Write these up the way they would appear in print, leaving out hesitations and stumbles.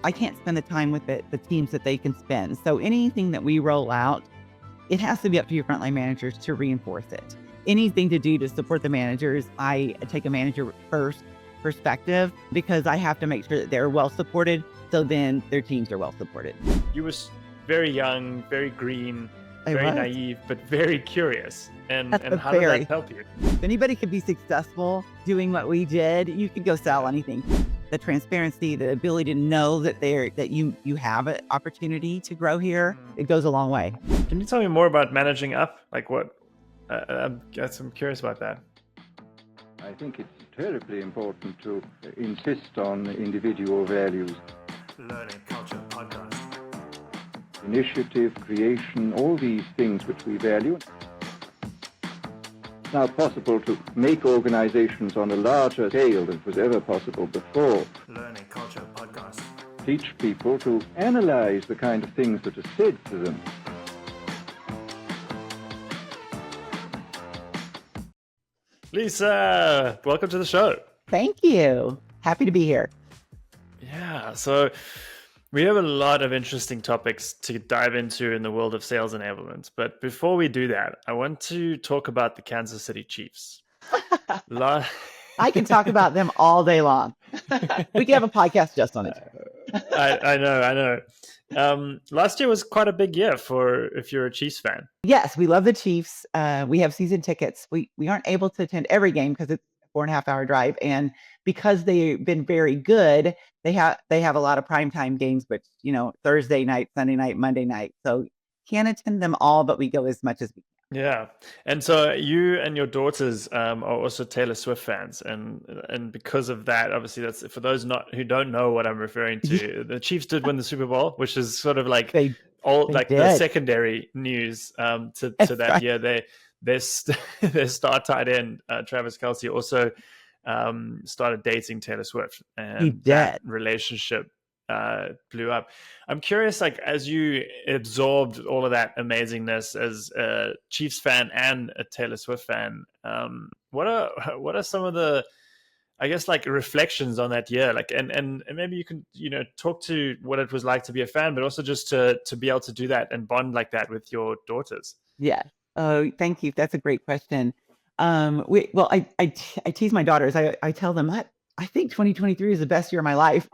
I can't spend the time with the teams that they can spend. So anything that we roll out, it has to be up to your frontline managers to reinforce it. Anything to do to support the managers, I take a manager first perspective because I have to make sure that they're well supported. So then their teams are well supported. You were very young, very green, very naive, but very curious. And how did that help you? If anybody could be successful doing what we did, you could go sell anything. The transparency, the ability to know that you have an opportunity to grow here, it goes a long way. Can you tell me more about managing up? Like what? I'm curious about that. I think it's terribly important to insist on individual values. Learning Culture Podcast. Initiative, creation, all these things which we value. It's now possible to make organizations on a larger scale than was ever possible before. Learning Culture Podcast. Teach people to analyze the kind of things that are said to them. Lisa, welcome to the show. Thank you. Happy to be here. Yeah, so we have a lot of interesting topics to dive into in the world of sales enablement. But before we do that, I want to talk about the Kansas City Chiefs. I can talk about them all day long. We can have a podcast just on it. I know. Last year was quite a big year if you're a Chiefs fan. Yes, we love the Chiefs. We have season tickets. We aren't able to attend every game because it's a 4.5-hour drive. And because they've been very good, they have a lot of primetime games, which, Thursday night, Sunday night, Monday night. So can't attend them all, but we go as much as we can. Yeah. And so you and your daughters are also Taylor Swift fans. And because of that, obviously, that's for those who don't know what I'm referring to. The Chiefs did win the Super Bowl, which is sort of like the secondary news to that right. year. Their star tight end, Travis Kelce, also started dating Taylor Swift. And that relationship blew up. I'm curious, like, as you absorbed all of that amazingness as a Chiefs fan and a Taylor Swift fan, what are some of the, I guess, like, reflections on that year? Like, and maybe you can, talk to what it was like to be a fan, but also just to be able to do that and bond like that with your daughters. Yeah. Oh, thank you. That's a great question. I tease my daughters. I tell them I think 2023 is the best year of my life.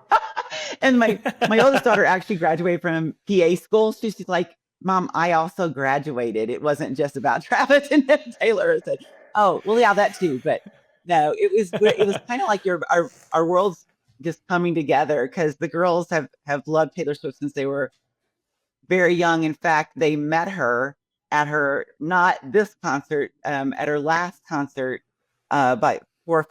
And my oldest daughter actually graduated from PA school. She's like, Mom, I also graduated. It wasn't just about Travis and Taylor. I said, oh, well, yeah, that too. But no, it was kind of like our worlds just coming together because the girls have loved Taylor Swift since they were very young. In fact, they met her at her, not this concert, at her last concert by 4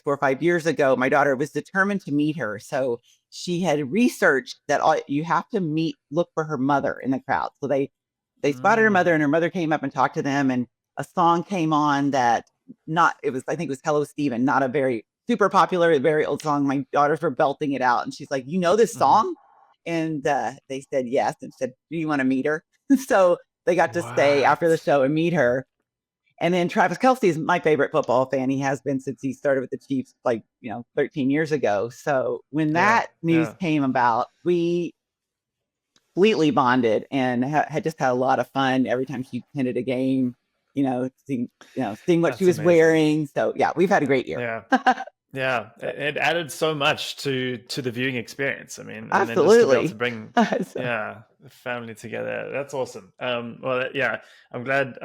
or 5 years ago. My daughter was determined to meet her. So she had researched that you have to look for her mother in the crowd. So they spotted her mother, and her mother came up and talked to them, and a song came on I think it was Hello Steven, not a very super popular, very old song. My daughters were belting it out, and she's like, you know this song? And they said yes, and said, do you want to meet her? So they got to stay after the show and meet her. And then Travis Kelce is my favorite football fan. He has been since he started with the Chiefs, 13 years ago. So when that news came about, we completely bonded and had just had a lot of fun every time she attended a game, seeing what she was wearing. So yeah, we've had a great year. Yeah. Yeah, it added so much to the viewing experience. I mean, absolutely. And then just to be able to bring the family together. That's awesome. I'm glad.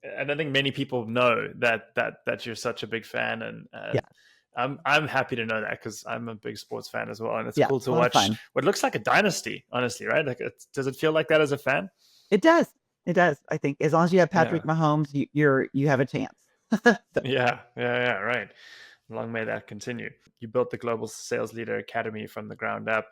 And I think many people know that you're such a big fan, and I'm happy to know that because I'm a big sports fan as well, and it's cool to watch what looks like a dynasty. Honestly, right? Like, does it feel like that as a fan? It does. It does. I think as long as you have Patrick Mahomes, you have a chance. Yeah, right. Long may that continue. You built the Global Sales Leader Academy from the ground up.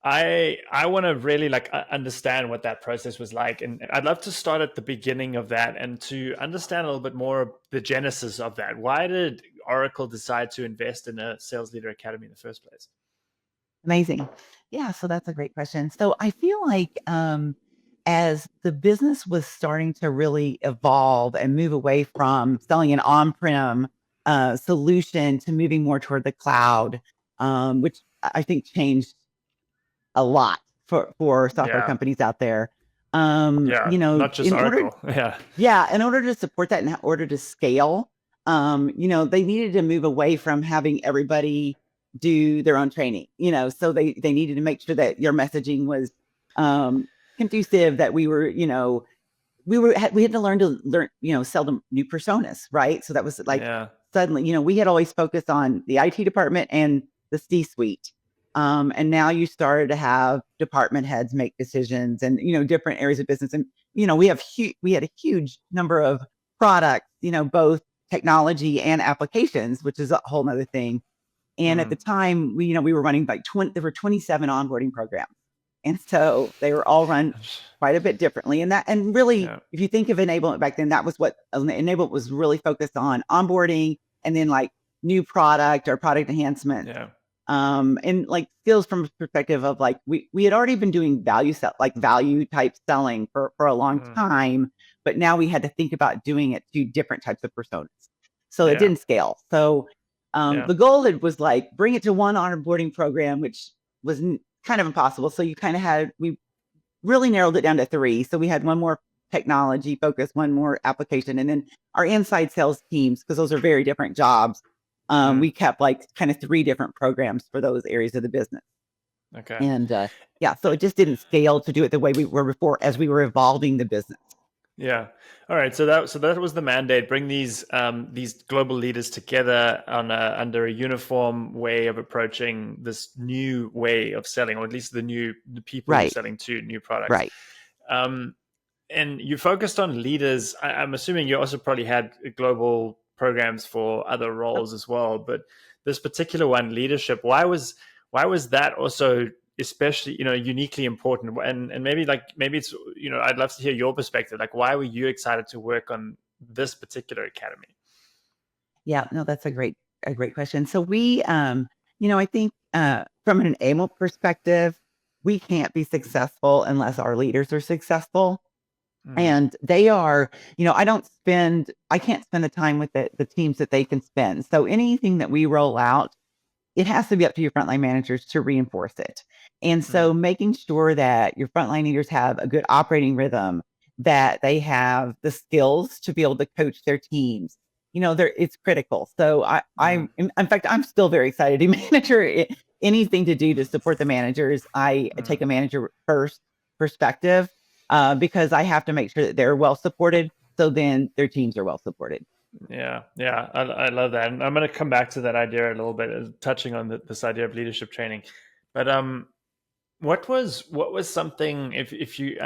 I want to really understand what that process was like, and I'd love to start at the beginning of that and to understand a little bit more the genesis of that. Why did Oracle decide to invest in a Sales Leader Academy in the first place? Amazing. Yeah, so that's a great question. So I feel like as the business was starting to really evolve and move away from selling an on-prem solution to moving more toward the cloud, which I think changed a lot for software Yeah. companies out there. Yeah. Not just In order, Oracle. Yeah. yeah, in order to support that, in order to scale, they needed to move away from having everybody do their own training. So they needed to make sure that your messaging was conducive, that we had to learn, sell them new personas, right? So that was like Yeah. suddenly, we had always focused on the IT department and the C-suite. And now you started to have department heads make decisions and, different areas of business. And, we had a huge number of products, both technology and applications, which is a whole nother thing. And at the time, we were running like there were 27 onboarding programs. And so they were all run quite a bit differently. And really, Yeah. if you think of enablement back then, that was what enablement was really focused on: onboarding, and then like new product or product enhancement. Yeah. And like skills from a perspective of like, we had already been doing value type selling for a long time, but now we had to think about doing it to different types of personas. So it didn't scale. So the goal was like, bring it to one onboarding program, which was kind of impossible. So we really narrowed it down to 3. So we had one more technology focus, one more application, and then our inside sales teams, because those are very different jobs. We kept like kind of 3 different programs for those areas of the business. Okay. And so it just didn't scale to do it the way we were before, as we were evolving the business. Yeah. All right. So that was the mandate. Bring these global leaders together under a uniform way of approaching this new way of selling, or at least the people you're selling to, new products. Right. And you focused on leaders. I'm assuming you also probably had global programs for other roles as well. But this particular one, leadership, why was that also especially uniquely important? And maybe it's I'd love to hear your perspective. Like, why were you excited to work on this particular academy? Yeah, no, that's a great question. So we I think from an enablement perspective, we can't be successful unless our leaders are successful. And they are, I can't spend the time with the teams that they can spend. So anything that we roll out, it has to be up to your frontline managers to reinforce it. And so making sure that your frontline leaders have a good operating rhythm, that they have the skills to be able to coach their teams, it's critical. So in fact, I'm still very excited to manager anything to do to support the managers. I take a manager first perspective, because I have to make sure that they're well supported, so then their teams are well supported. Yeah, I love that, and I'm going to come back to that idea a little bit, touching on this idea of leadership training. But what was something, if you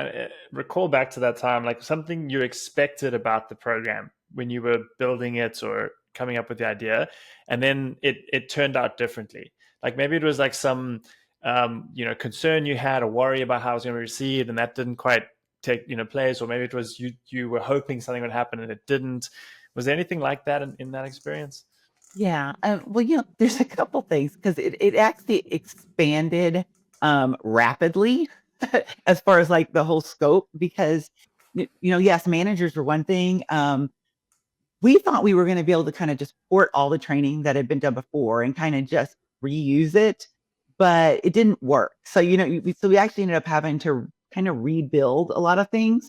recall back to that time, like something you expected about the program when you were building it or coming up with the idea, and then it turned out differently? Like maybe it was like some concern you had, or worry about how it was going to be received, and that didn't quite take place, or maybe it was you were hoping something would happen and it didn't. Was there anything like that in that experience? Yeah. Well, there's a couple things, because it actually expanded rapidly as far as like the whole scope, because, yes, managers were one thing. We thought we were going to be able to kind of just port all the training that had been done before and kind of just reuse it, but it didn't work. So, so we actually ended up having to kind of rebuild a lot of things.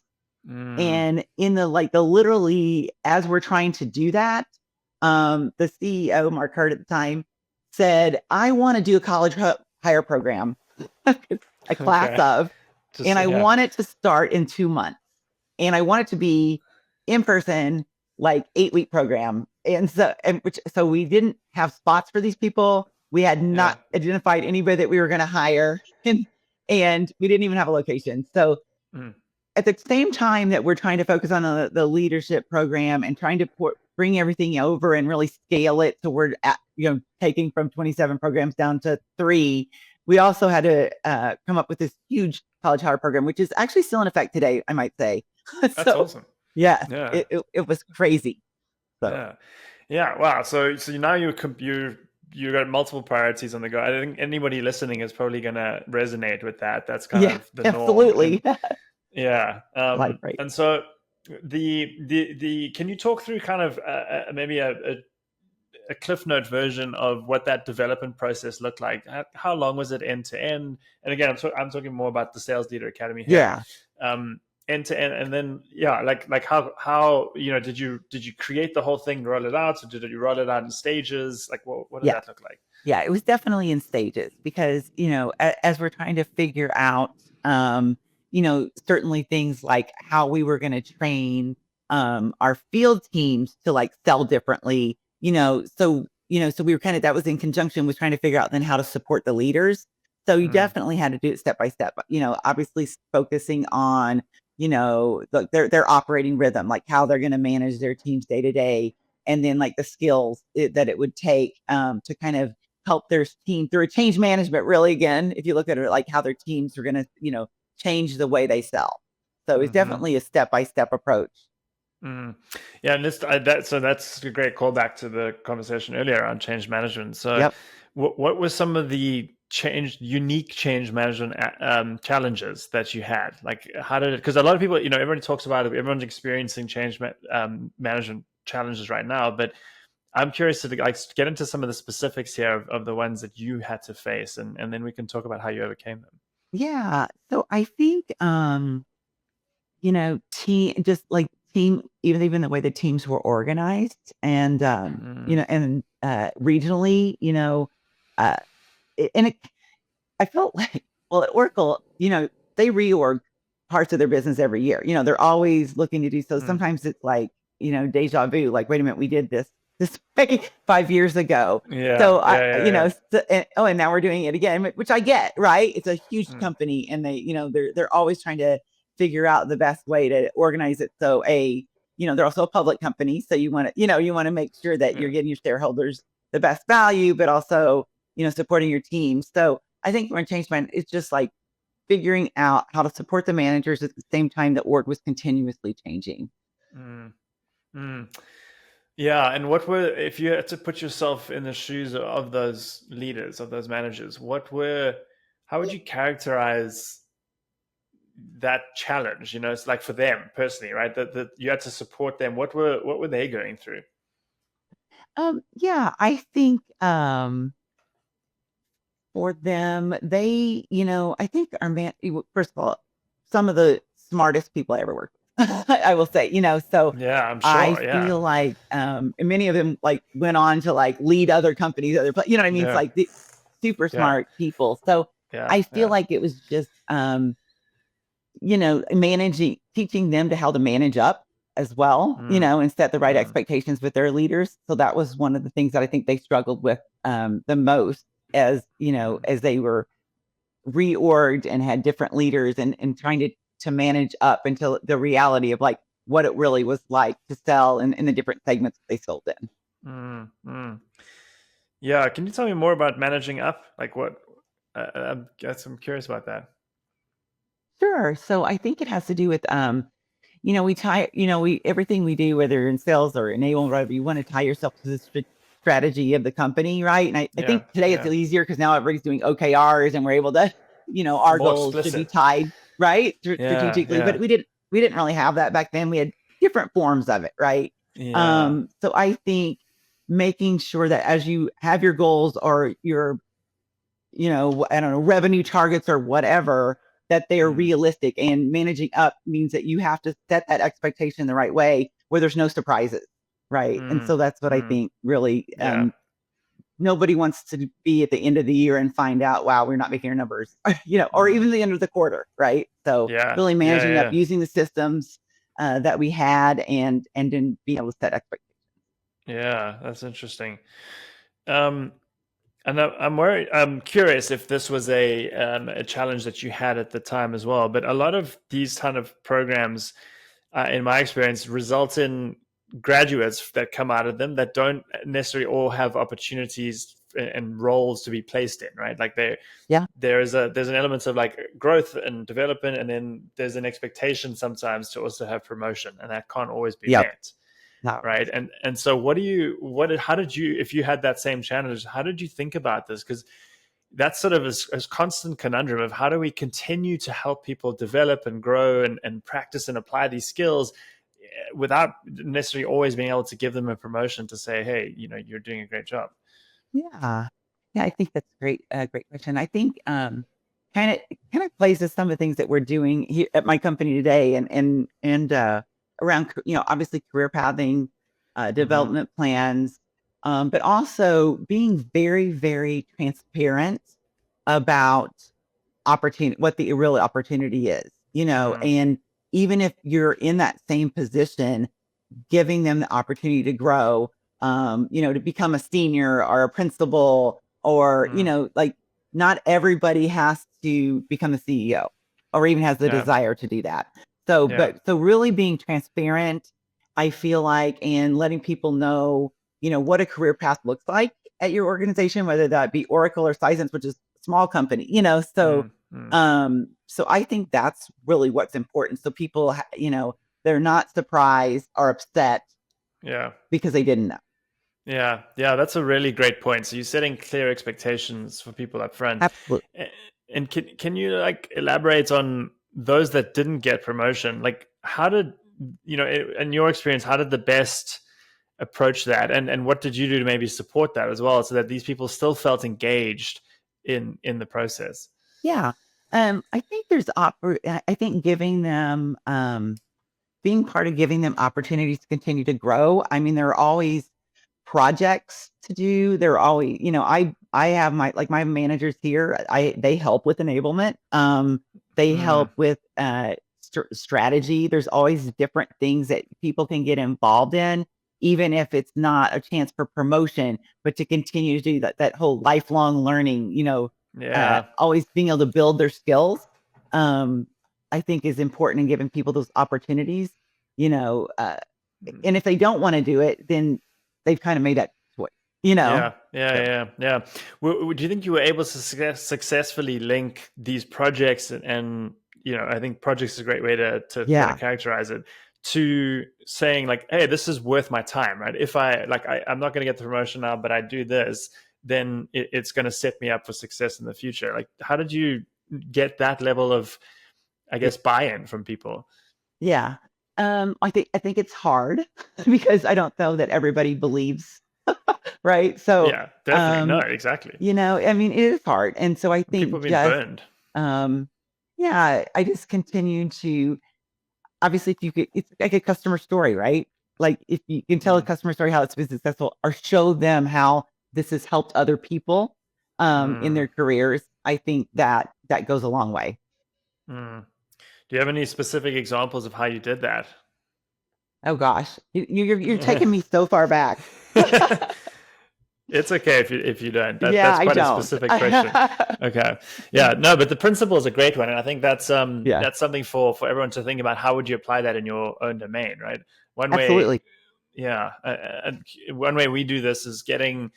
And in the literally, as we're trying to do that, the CEO, Mark Hurd at the time, said, I want to do a college hire program, a class of, and I want it to start in 2 months. And I want it to be in person, like 8-week program. And so we didn't have spots for these people. We had not identified anybody that we were going to hire, and we didn't even have a location. So at the same time that we're trying to focus on the leadership program and trying to bring everything over and really scale it, so we're taking from 27 programs down to 3, we also had to come up with this huge college hire program, which is actually still in effect today, I might say. That's awesome. Yeah. It was crazy. So. Yeah. Wow. So now you got multiple priorities on the go. I think anybody listening is probably going to resonate with that. That's kind of the norm. Absolutely. Yeah. Right. And so the can you talk through kind of maybe a cliff note version of what that development process looked like. How long was it end to end? And again, I'm talking more about the Sales Leader Academy here. Yeah. End to end, and then like how did you create the whole thing, roll it out, or did you roll it out in stages? Like what did that look like? Yeah, it was definitely in stages because, as we're trying to figure out, certainly things like how we were going to train our field teams to like sell differently, so we were that was in conjunction with trying to figure out then how to support the leaders. So you definitely had to do it step by step, obviously focusing on, their operating rhythm, like how they're going to manage their teams day to day. And then like the skills that it would take to kind of help their team through a change management, really, again, if you look at it, like how their teams are going to, change the way they sell. So it's definitely a step-by-step approach. Yeah, and so that's a great callback to the conversation earlier around change management. So what were some of the unique change management challenges that you had? Like how did it, because a lot of people, everybody talks about it, everyone's experiencing change management challenges right now, but I'm curious to get into some of the specifics here of the ones that you had to face, and then we can talk about how you overcame them. Yeah. So I think, team, even the way the teams were organized and, and regionally, and I felt like, well, at Oracle, they reorg parts of their business every year. They're always looking to do so. Sometimes it's like, deja vu, like, wait a minute, we did this 5 years ago. So and now we're doing it again, which I get, right? It's a huge company and they, they're always trying to figure out the best way to organize it. So they're also a public company. So you want to make sure that you're getting your shareholders the best value, but also, supporting your team. So I think when change management, it's just like figuring out how to support the managers at the same time that org was continuously changing. Yeah, and if you had to put yourself in the shoes of those leaders, of those managers, how would you characterize that challenge? It's like for them personally, right? That you had to support them. What were they going through? I think for them, they, I think first of all, some of the smartest people I ever worked with, I will say, so yeah, I'm sure. I feel like many of them like went on to like lead other companies, you know what I mean? It's like the super smart people. So I feel like it was just, teaching them to how to manage up as well, and set the right expectations with their leaders. So that was one of the things that I think they struggled with the most as they were reorged and had different leaders and trying to manage up until the reality of like what it really was like to sell in the different segments they sold in. Yeah. Can you tell me more about managing up? Like what, I'm curious about that. Sure. So I think it has to do with, we tie, everything we do, whether in sales or enablement, whatever, you want to tie yourself to the strategy of the company, right? And I think today it's easier because now everybody's doing OKRs and we're able to, our goals should be tied, right? Strategically, but we didn't really have that back then. We had different forms of it, right? So I think making sure that as you have your goals or your, I don't know, revenue targets or whatever, that they are realistic, and managing up means that you have to set that expectation the right way where there's no surprises. Right. And so that's what I think really, nobody wants to be at the end of the year and find out, wow, we're not making our numbers, or even the end of the quarter. Right. So really managing up, using the systems that we had and then being able to set expectations. Yeah, that's interesting. And I'm curious if this was a challenge that you had at the time as well. But a lot of these kind of programs, in my experience, result in graduates that come out of them that don't necessarily all have opportunities and roles to be placed in, right? Like there's an element of like growth and development, and then there's an expectation sometimes to also have promotion, and that can't always be met. No. Right. And so how did you, if you had that same challenge, how did you think about this? Because that's sort of a constant conundrum of how do we continue to help people develop and grow and practice and apply these skills without necessarily always being able to give them a promotion to say, hey, you're doing a great job. Yeah. Yeah, I think that's great. Great question. I think kind of plays to some of the things that we're doing here at my company today, and around obviously career pathing, Mm-hmm. development plans, but also being very very transparent about opportunity, what the real opportunity is. Mm, And even if you're in that same position, giving them the opportunity to grow, to become a senior or a principal, or, mm, like not everybody has to become the CEO or even has the yeah, desire to do that. So, yeah, so really being transparent, I feel like, and letting people know, what a career path looks like at your organization, whether that be Oracle or Sisense, which is a small company, so, mm, mm, so I think that's really what's important. So people, they're not surprised or upset yeah. because they didn't know. Yeah, yeah, that's a really great point. So you're setting clear expectations for people up front. Absolutely. A- And can you like elaborate on those that didn't get promotion? Like how did, in your experience, how did the best approach that? And what did you do to maybe support that as well so that these people still felt engaged in the process? Yeah. I think I think giving them, being part of giving them opportunities to continue to grow. I mean, there are always projects to do. There are always, I have my managers here, they help with enablement. They Mm, help with strategy. There's always different things that people can get involved in, even if it's not a chance for promotion, but to continue to do that whole lifelong learning, yeah. always being able to build their skills. Um, I think is important in giving people those opportunities, you know, uh, Mm. and if they don't want to do it, then they've kind of made that choice. Yeah, yeah, So yeah, yeah. Do you think you were able to successfully link these projects and I think projects is a great way to kind of yeah, characterize it to saying like, hey, this is worth my time, right? If I'm not going to get the promotion now, but I do this, then it's going to set me up for success in the future. Like, how did you get that level of, I yeah, guess, buy-in from people? yeah. I think it's hard because I don't know that everybody believes, right? So, Yeah, definitely. No, um, exactly. I mean, it is hard, and so I People think have been just, burned. um, yeah, I just continue to, obviously, if you could, it's like a customer story, right? Like if you can tell a Mm, customer story how it's been successful, or show them how this has helped other people in mm, their careers, I think that goes a long way. mm. Do you have any specific examples of how you did that? Oh gosh, you're taking me so far back. It's okay if you don't. Yeah, That's I quite a don't. specific question. Okay. Yeah, no, but the principle is a great one. And I think Yeah, that's something for everyone to think about. How would you apply that in your own domain, right? One way, absolutely. yeah, one way we do this is getting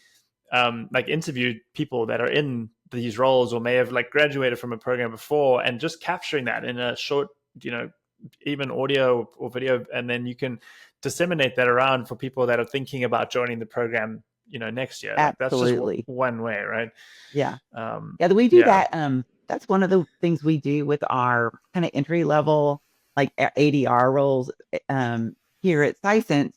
like interviewed people that are in these roles or may have like graduated from a program before and just capturing that in a short, you know, even audio or video, and then you can disseminate that around for people that are thinking about joining the program, next year. Like that's just Absolutely. one way, right? Yeah. Um, Yeah, we do yeah. that. That's one of the things we do with our kind of entry level, like ADR roles, here at Sisense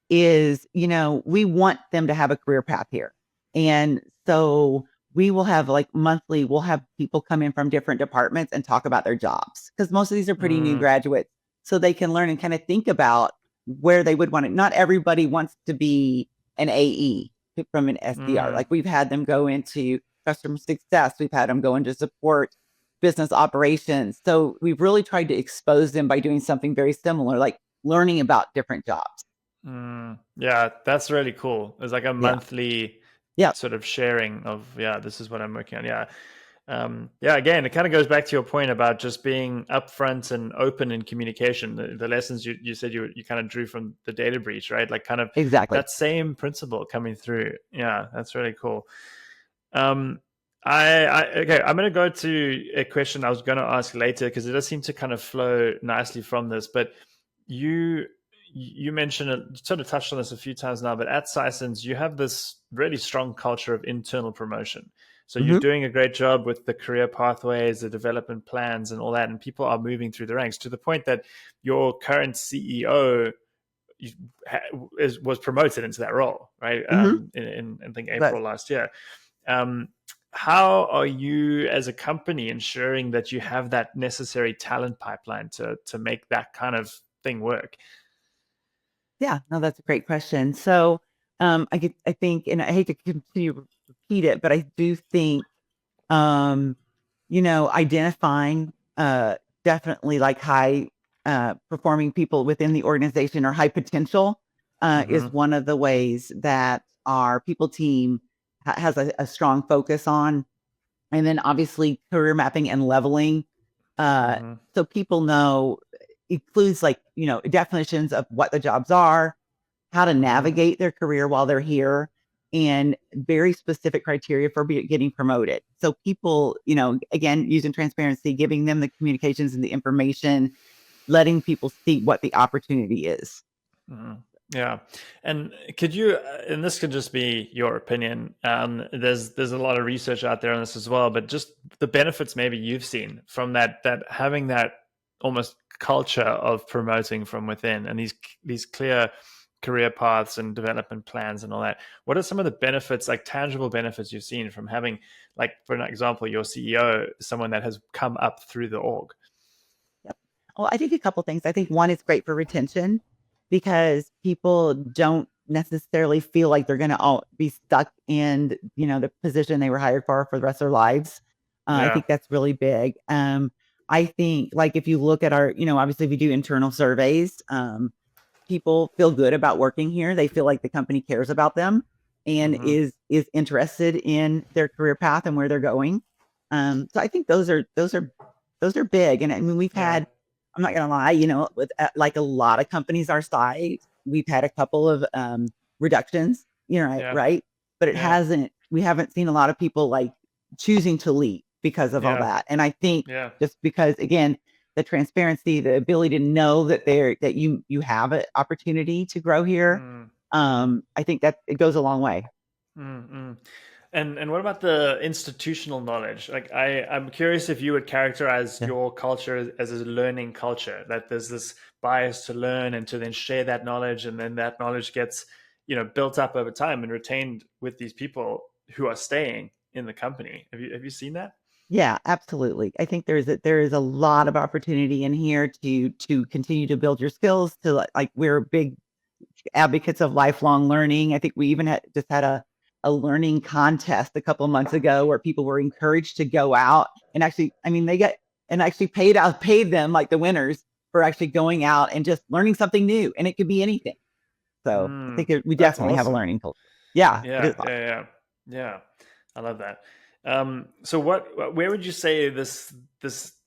is, we want them to have a career path here. And so we will have like monthly, we'll have people come in from different departments and talk about their jobs because most of these are pretty new Mm, graduates. So they can learn and kind of think about where they would want it. Not everybody wants to be an AE from an SDR. mm. Like we've had them go into customer success. We've had them go into support, business operations. So we've really tried to expose them by doing something very similar, like learning about different jobs. Yeah, that's really cool. It's like a Yeah. monthly Yeah. sort of sharing of, yeah, this is what I'm working on. Yeah. Yeah, again, it kind of goes back to your point about just being upfront and open in communication. The lessons you said you kind of drew from the data breach, right? Like kind of Exactly. that same principle coming through. Yeah, that's really cool. Um, okay, I'm going to go to a question I was going to ask later because it does seem to kind of flow nicely from this. But you you mentioned it, sort of touched on this a few times now. But at Sisense, you have this really strong culture of internal promotion. So you're Hmm. doing a great job with the career pathways, the development plans, and all that. And people are moving through the ranks to the point that your current CEO was promoted into that role, right? In I think But April last year. How are you as a company ensuring that you have that necessary talent pipeline to make that kind of thing work? yeah, no, that's a great question. So, I think, and I hate to continue to repeat it, but I do think, um, identifying, definitely like high, performing people within the organization or high potential, is Mm-hmm. one of the ways that our people team has a strong focus on. And then obviously career mapping and leveling. Uh, Mm-hmm. so people know includes like, definitions of what the jobs are, how to Mm-hmm. navigate their career while they're here, and very specific criteria for getting promoted. So people, again, using transparency, giving them the communications and the information, letting people see what the opportunity is. Mm-hmm. Yeah, and could you? And this could just be your opinion. There's a lot of research out there on this as well, but just the benefits maybe you've seen from that having that almost culture of promoting from within, and these clear career paths and development plans and all that. What are some of the benefits, like tangible benefits, you've seen from having, like for an example, your CEO, someone that has come up through the org? Yep. Well, I think a couple things. I think one is great for retention because people don't necessarily feel like they're going to all be stuck in, the position they were hired for the rest of their lives. I Yeah. think that's really big. I think like if you look at our, obviously we do internal surveys. People feel good about working here. They feel like the company cares about them and Mm-hmm. is interested in their career path and where they're going. So I think those are big. And I mean, we've Yeah. had, I'm not gonna lie, with like a lot of companies our size, we've had a couple of reductions, right, Yeah. right. But Yeah. we haven't seen a lot of people like choosing to leave because of all Yeah. that. And I think Yeah. just because again, the transparency, the ability to know that you have an opportunity to grow here. Mm, mm, I think that it goes a long way. mm, mm. And what about the institutional knowledge? Like I'm curious if you would characterize Yeah. your culture as a learning culture, that there's this bias to learn and to then share that knowledge, and then that knowledge gets, built up over time and retained with these people who are staying in the company. Have you seen that? Yeah, absolutely. I think there is a lot of opportunity in here to continue to build your skills to like we're big advocates of lifelong learning. I think we even just had a learning contest a couple of months ago where people were encouraged to go out and actually, I mean, they got and actually paid them like the winners for actually going out and just learning something new, and it could be anything. So I think we That's definitely have a awesome. learning culture. Yeah, it is Yeah, awesome. yeah, yeah, yeah. I love that. So where would you say this?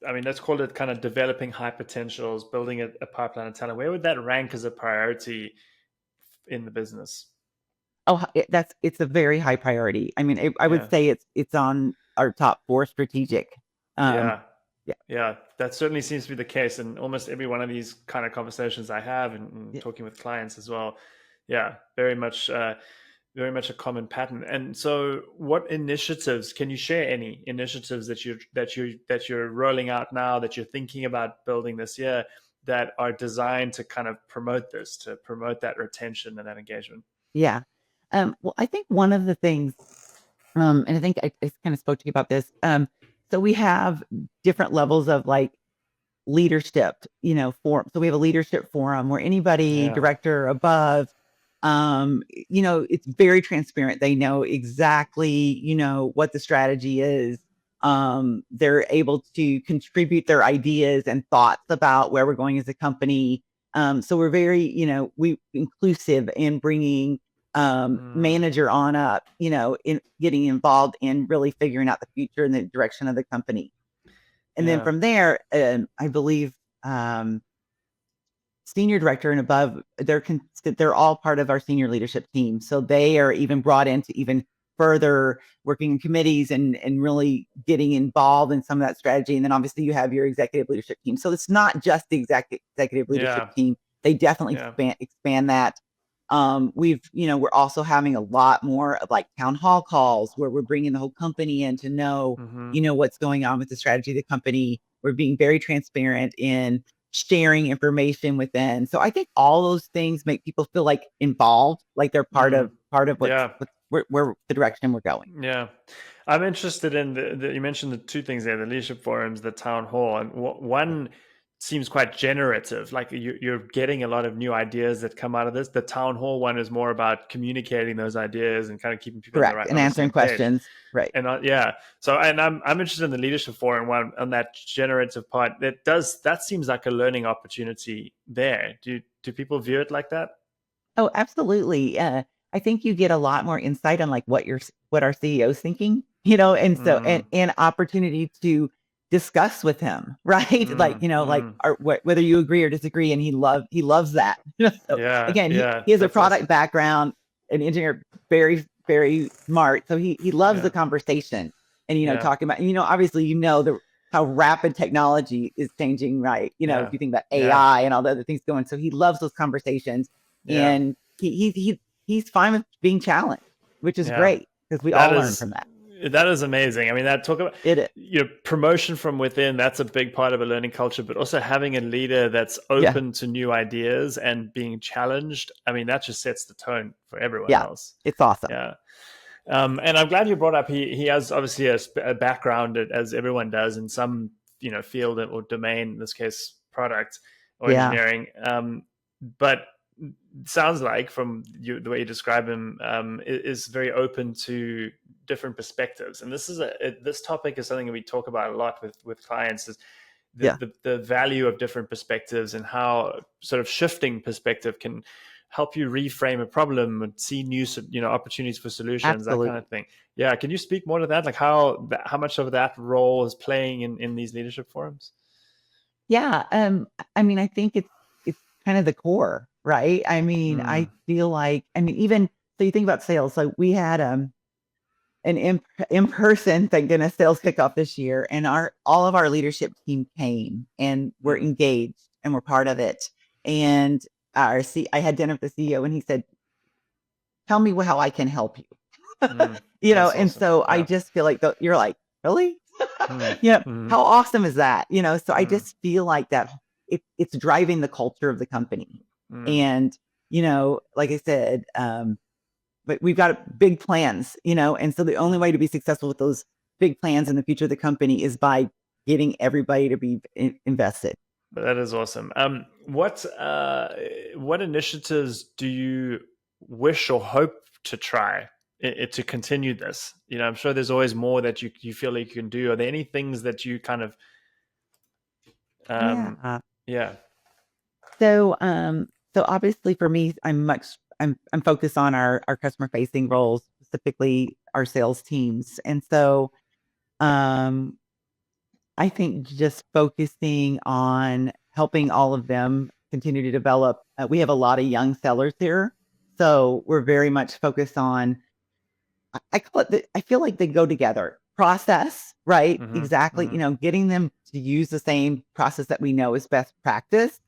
I mean, let's call it kind of developing high potentials, building a pipeline of talent. Where would that rank as a priority in the business? Oh, it's a very high priority. I mean, I would Yeah, say it's on our top 4 strategic. Um, yeah, yeah, yeah. That certainly seems to be the case in almost every one of these kind of conversations I have, and yeah, talking with clients as well. Yeah, very much. Very much a common pattern. And so, what initiatives can you share? Any initiatives that you're rolling out now, that you're thinking about building this year, that are designed to kind of promote this, to promote that retention and that engagement? yeah. Well, I think one of the things, and I think I kind of spoke to you about this. So we have different levels of like leadership, forum. So we have a leadership forum where anybody Yeah. director above, it's very transparent. They know exactly, what the strategy is. They're able to contribute their ideas and thoughts about where we're going as a company. So we're very, we inclusive in bringing Mm, manager on up, in getting involved in really figuring out the future and the direction of the company. And then yeah. from there, I believe, um, senior director and above, they're all part of our senior leadership team. So they are even brought into even further working in committees and really getting involved in some of that strategy. And then obviously you have your executive leadership team. So it's not just the executive leadership Yeah. team. They definitely Yeah. expand that. We're also having a lot more of like town hall calls where we're bringing the whole company in to know, Mm-hmm. what's going on with the strategy of the company. We're being very transparent in sharing information within. So I think all those things make people feel like involved, like they're part of Yeah. where the direction we're going. Yeah. I'm interested in you mentioned the two things there, the leadership forums, the town hall, and one seems quite generative. Like you're getting a lot of new ideas that come out of this. The town hall one is more about communicating those ideas and kind of keeping people Correct. And on the answering same page. questions. Right. And yeah, so and I'm interested in the leadership forum one on that generative part. That seems like a learning opportunity there. Do people view it like that? Oh, absolutely. I think you get a lot more insight on like what our CEO's thinking, and so and opportunity to discuss with him, right? Like, whether you agree or disagree, and he loves that. So again, he has a product awesome background, an engineer, very, very smart. So he loves the conversation and talking about, obviously, how rapid technology is changing, right? If you think about AI and all the other things going. So he loves those conversations. And he's fine with being challenged, which is great because we all learn from that. That is amazing. I mean, talk about promotion from within. That's a big part of a learning culture, but also having a leader that's open to new ideas and being challenged. I mean, that just sets the tone for everyone else. It's awesome. Yeah. And I'm glad you brought up, he has obviously a background, as everyone does, in some, field or domain, in this case, product or engineering. But sounds like from the way you describe him, is very open to different perspectives. And this topic is something that we talk about a lot with clients, is the value of different perspectives and how sort of shifting perspective can help you reframe a problem and see new, opportunities for solutions. Absolutely. That kind of thing. Yeah. Can you speak more to that? Like how much of that role is playing in these leadership forums? Yeah. I mean, I think it's kind of the core, right? I mean, I feel like, even so you think about sales, like we had an in-person, thank goodness, sales kickoff this year, and all of our leadership team came and were engaged and were part of it. And I had dinner with the CEO, and he said, "Tell me how I can help you." And awesome. So I just feel like you're like, really? How awesome is that? So I just feel like that it's driving the culture of the company. And, like I said, but we've got big plans, and so the only way to be successful with those big plans in the future of the company is by getting everybody to be invested. That is awesome. What initiatives do you wish or hope to try to continue this? I'm sure there's always more that you feel like you can do. Are there any things that you kind of So obviously for me, I'm focused on our customer facing roles, specifically our sales teams. And so I think just focusing on helping all of them continue to develop. We have a lot of young sellers here, so we're very much focused on, I call it, I feel like they go together. Process, right? Exactly. Getting them to use the same process that we know is best practice,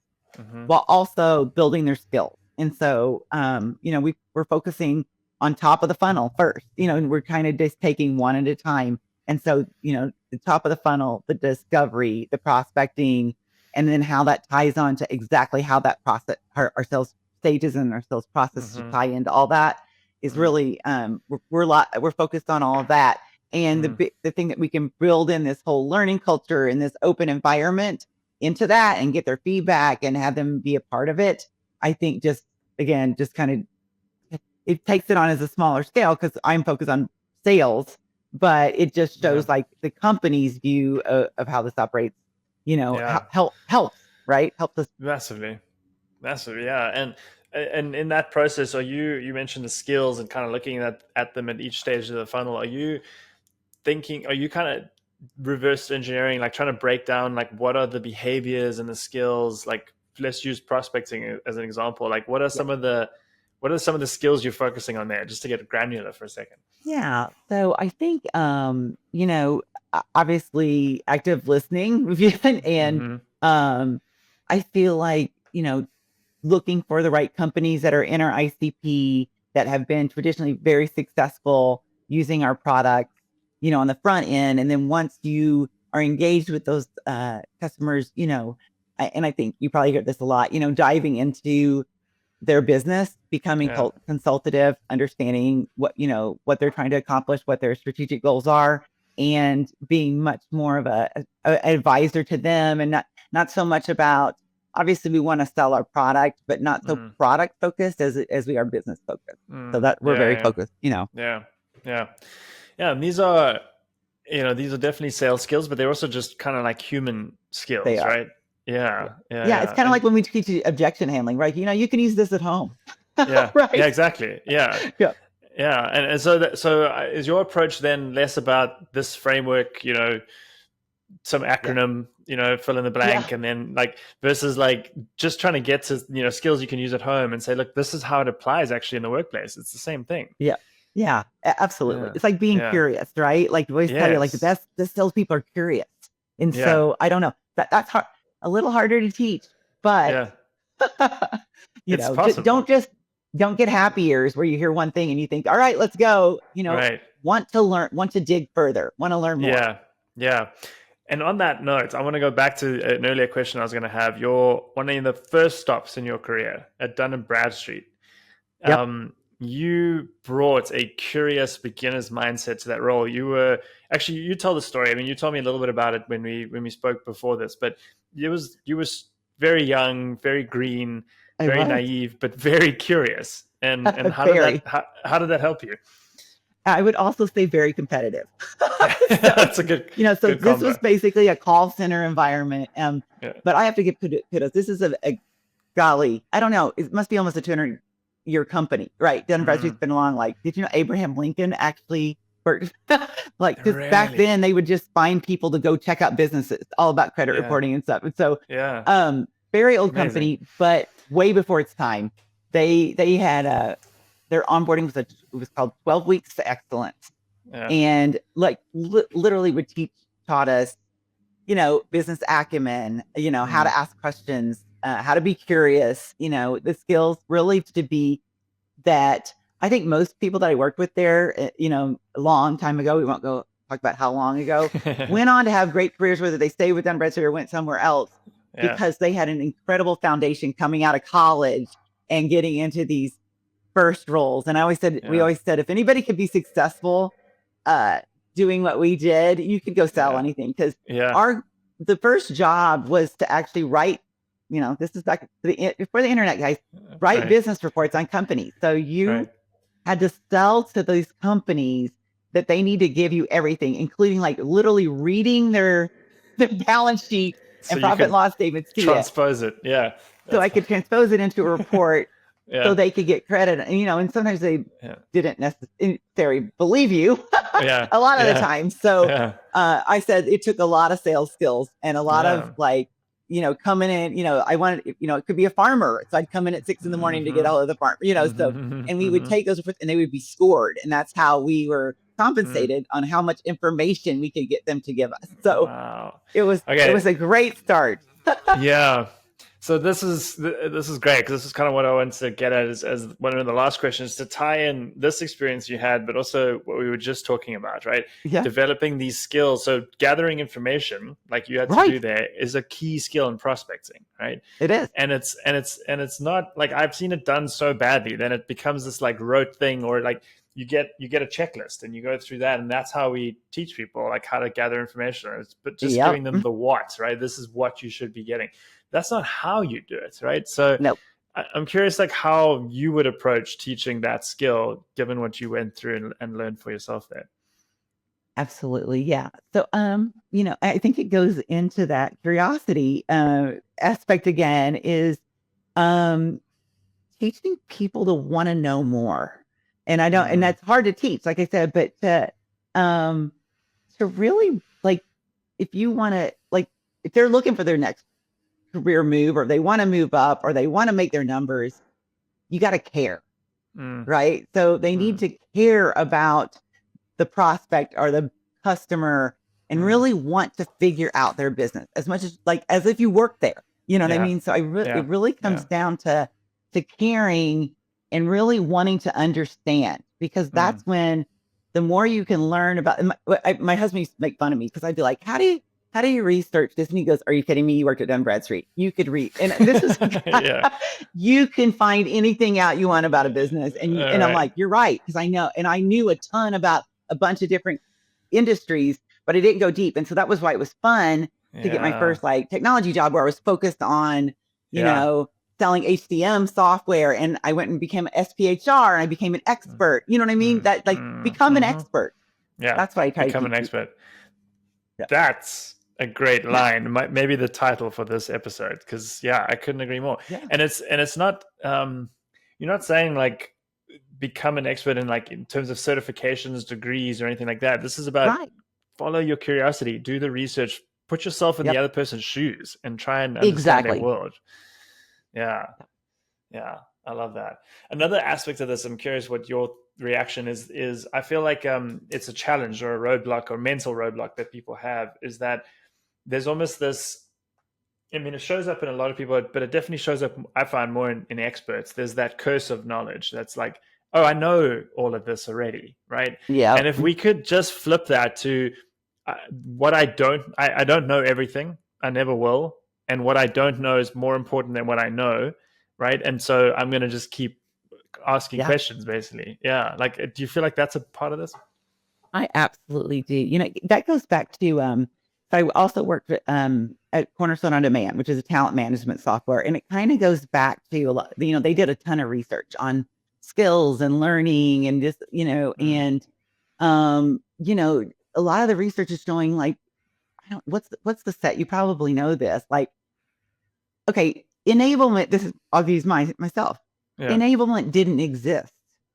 while also building their skills. And so, we're focusing on top of the funnel first, and we're kind of just taking one at a time. And so, the top of the funnel, the discovery, the prospecting, and then how that ties on to exactly how that process, our sales stages and our sales process to tie into all that is really, we're focused on all of that. And the thing that we can build in this whole learning culture in this open environment into that and get their feedback and have them be a part of it, I think just kind of, it takes it on as a smaller scale because I'm focused on sales, but it just shows like the company's view of how this operates, helps, right? Helps us massively. Yeah. And in that process, you mentioned the skills and kind of looking at them at each stage of the funnel. Are you kind of reverse engineering, like trying to break down, like what are the behaviors and the skills? Like let's use prospecting as an example. Like what are some of the skills you're focusing on there, just to get granular for a second? Yeah. So I think, obviously active listening and I feel like, looking for the right companies that are in our ICP that have been traditionally very successful using our product, on the front end. And then once you are engaged with those customers, and I think you probably hear this a lot, diving into their business, becoming consultative, understanding what they're trying to accomplish, what their strategic goals are, and being much more of a advisor to them, and not so much about, obviously we want to sell our product, but not so product focused as we are business focused. So that we're very focused, Yeah. And these are definitely sales skills, but they're also just kind of like human skills, They are. right? Yeah. It's kind of like when we teach you objection handling, right? You can use this at home. Yeah. Right. Yeah, exactly. Yeah. Yeah. And so is your approach then less about this framework, some acronym, fill in the blank, and then like versus like just trying to get to, skills you can use at home and say, look, this is how it applies actually in the workplace. It's the same thing. Yeah, absolutely. Yeah. It's like being curious, right? Like we always tell you, like the salespeople are curious. And so I don't know, that's hard, a little harder to teach, but don't get happy ears where you hear one thing and you think, all right, let's go, want to learn, want to dig further, want to learn more. Yeah. And on that note, I want to go back to an earlier question I was going to have. You're one of the first stops in your career at Dun & Bradstreet. You brought a curious beginner's mindset to that role. You tell the story. I mean, you told me a little bit about it when we spoke before this, but you were very young, very green, very naive, but very curious. And how did that help you? I would also say very competitive. That's a good, so good this combo. was basically a call center environment. But I have to give kudos. This is a golly, I don't know. It must be almost a 200-year company, right? Dun & Bradstreet's been along. Like, did you know Abraham Lincoln actually worked? Like, because back then they would just find people to go check out businesses, all about credit reporting and stuff. And so, very old company, but way before its time. They had their onboarding was called 12 Weeks to Excellence. And like literally taught us, business acumen, how to ask questions, how to be curious, the skills really to be that. I think most people that I worked with there, a long time ago, we won't go talk about how long ago, went on to have great careers, whether they stayed with Dun & Bradstreet or went somewhere else, because they had an incredible foundation coming out of college and getting into these first roles. And we always said, if anybody could be successful doing what we did, you could go sell anything. Because the first job was to actually write, this is back before the internet, guys, write business reports on companies. So you had to sell to these companies that they need to give you everything, including like literally reading their balance sheet and profit and loss statements to transpose it. So I could transpose it into a report so they could get credit, and sometimes they didn't necessarily believe you a lot of the time. So I said it took a lot of sales skills and a lot of coming in, I wanted, it could be a farmer. So I'd come in at 6 a.m. to get all of the farm, so, and we would take those reports and they would be scored. And that's how we were compensated on how much information we could get them to give us. So it was a great start. So this is great, because this is kind of what I wanted to get at as one of the last questions, to tie in this experience you had, but also what we were just talking about, right? Developing these skills. So gathering information like you had to do there is a key skill in prospecting, right? It is. And it's not like, I've seen it done so badly, then it becomes this like rote thing, or like you get a checklist and you go through that, and that's how we teach people like how to gather information, but just giving them the what, right? This is what you should be getting. That's not how you do it, right? So I'm curious, like how you would approach teaching that skill, given what you went through and learned for yourself there. Absolutely, yeah. So, I think it goes into that curiosity aspect again, is teaching people to want to know more. And and that's hard to teach, like I said, but to really, like, if you want to, like, if they're looking for their next career move, or they want to move up, or they want to make their numbers, you got to care, right? So they need to care about the prospect or the customer and really want to figure out their business as much as if you work there, what I mean? So it really comes down to caring and really wanting to understand, because that's when the more you can learn about, my husband used to make fun of me because I'd be like, how do how do you research this? And he goes, are you kidding me? You worked at Dun Bradstreet. You could read. And this is, Yeah. you can find anything out you want about a business. And I'm Right. like, you're right. Because I know, and I knew a ton about a bunch of different industries, but I didn't go deep. And so that was why it was fun to get my first like technology job where I was focused on, you know, selling HCM software. And I went and became an SPHR and I became an expert. You know what I mean? That like become an expert. Yeah. That's what I try to become teach an expert. Yeah. That's a great line. Maybe the title for this episode, because I couldn't agree more. Yeah. And it's not you're not saying like become an expert in like in terms of certifications, degrees, or anything like that. This is about follow your curiosity, do the research, put yourself in the other person's shoes, and try and understand their world. Yeah, I love that. Another aspect of this, I'm curious what your reaction is I feel like it's a challenge or a roadblock or mental roadblock that people have, is that there's almost this, I mean, it shows up in a lot of people, but it definitely shows up, I find, more in experts. There's that curse of knowledge that's like, oh, I know all of this already, right? Yeah. And if we could just flip that to what I don't know everything, I never will. And what I don't know is more important than what I know, right? And so I'm going to just keep asking questions, basically. Yeah. Like, do you feel like that's a part of this? I absolutely do. You know, that goes back to, so I also worked at Cornerstone On Demand, which is a talent management software. And it kind of goes back to a lot, you know, they did a ton of research on skills and learning and just, you know, and, you know, a lot of the research is showing like, what's the set? You probably know this, like, okay, enablement, this is, I'll use myself. Enablement didn't exist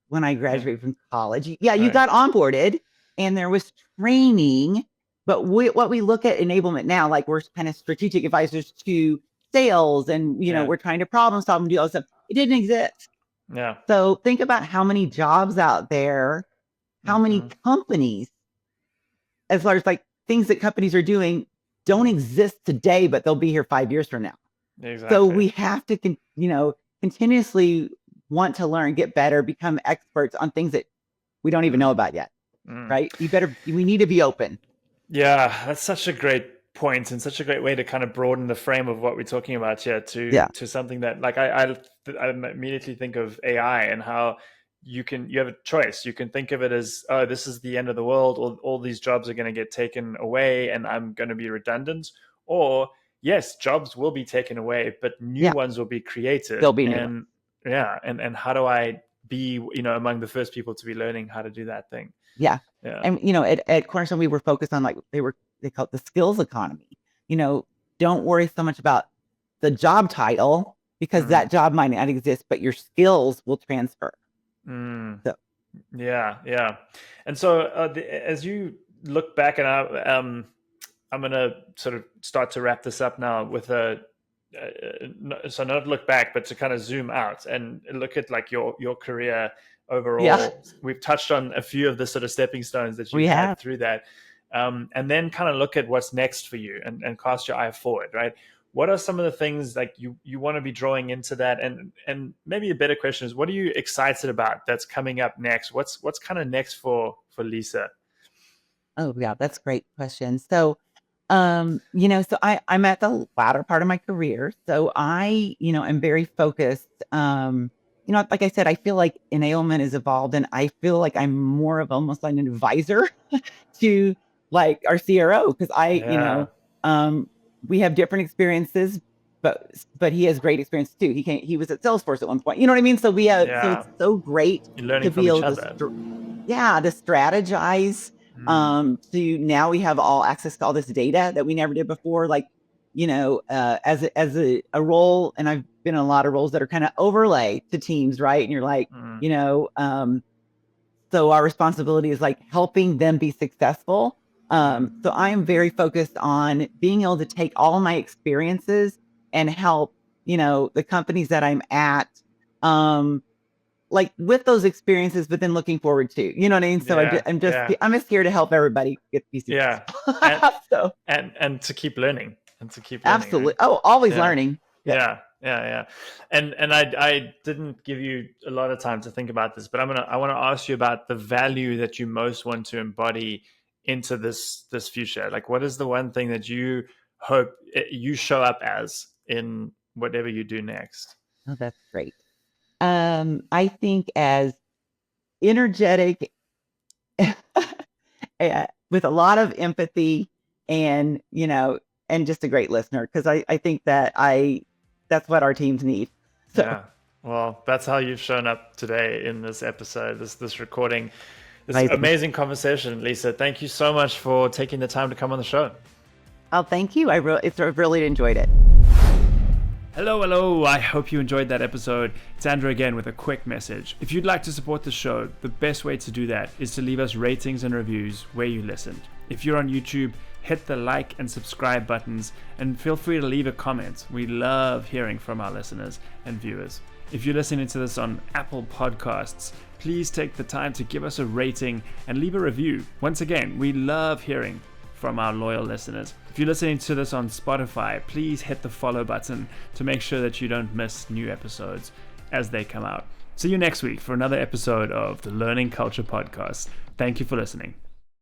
when I graduated from college. You got onboarded and there was training, but what we look at enablement now, like we're kind of strategic advisors to sales and, you know, we're trying to problem solve and do all this stuff. It didn't exist. Yeah. So think about how many jobs out there, how many companies, as far as like things that companies are doing, don't exist today, but they'll be here 5 years from now. Exactly. So we have to, you know, continuously want to learn, get better, become experts on things that we don't even know about yet. Right? We need to be open. Yeah, that's such a great point and such a great way to kind of broaden the frame of what we're talking about here to something that, like, I immediately think of AI and how you have a choice. You can think of it as, oh, this is the end of the world, or all these jobs are going to get taken away and I'm going to be redundant. Or yes, jobs will be taken away, but new ones will be created. There'll be new ones. And how do I be, you know, among the first people to be learning how to do that thing? Yeah. And, you know, at Cornerstone, we were focused on, like, they call it the skills economy. You know, don't worry so much about the job title, because that job might not exist, but your skills will transfer. So. Yeah. And so as you look back, and I'm going to sort of start to wrap this up now with so not look back, but to kind of zoom out and look at like your career overall. Yeah. We've touched on a few of the sort of stepping stones that you had through that. And then kind of look at what's next for you and cast your eye forward, right? What are some of the things like you want to be drawing into that? And maybe a better question is, what are you excited about that's coming up next? What's kind of next for Lisa? Oh yeah, that's a great question. So, you know, so I'm at the latter part of my career. So I, you know, I'm very focused. You know, like I said, I feel like enablement is evolved, and I feel like I'm more of almost like an advisor to like our CRO, because you know, we have different experiences, but he has great experience too. He was at Salesforce at one point. You know what I mean? So we have, so it's so great to be able to, to strategize. So now we have all access to all this data that we never did before. Like, you know, as a role, and I've been in a lot of roles that are kind of overlay to teams, right? And you're like, you know, so our responsibility is like helping them be successful. So I am very focused on being able to take all my experiences and help, you know, the companies that I'm at, like with those experiences, but then looking forward to, you know what I mean? So I'm just here to help everybody get be successful. And to keep learning and to keep learning. Absolutely. Right? Oh, always learning. Yeah. And I didn't give you a lot of time to think about this, but I want to ask you about the value that you most want to embody into this future? Like, what is the one thing that you hope you show up as in whatever you do next? Oh, that's great. I think as energetic, with a lot of empathy, and and just a great listener, because I think that's what our teams need. So Yeah. Well, that's how you've shown up today in this episode, this recording, this amazing conversation. Lisa, thank you so much for taking the time to come on the show. Oh, thank you. I really enjoyed it. Hello. I hope you enjoyed that episode. It's Andrew again with a quick message. If you'd like to support the show, the best way to do that is to leave us ratings and reviews where you listened. If you're on YouTube, hit the like and subscribe buttons, and feel free to leave a comment. We love hearing from our listeners and viewers. If you're listening to this on Apple Podcasts, please take the time to give us a rating and leave a review. Once again, we love hearing from our loyal listeners. If you're listening to this on Spotify, please hit the follow button to make sure that you don't miss new episodes as they come out. See you next week for another episode of the Learning Culture Podcast. Thank you for listening.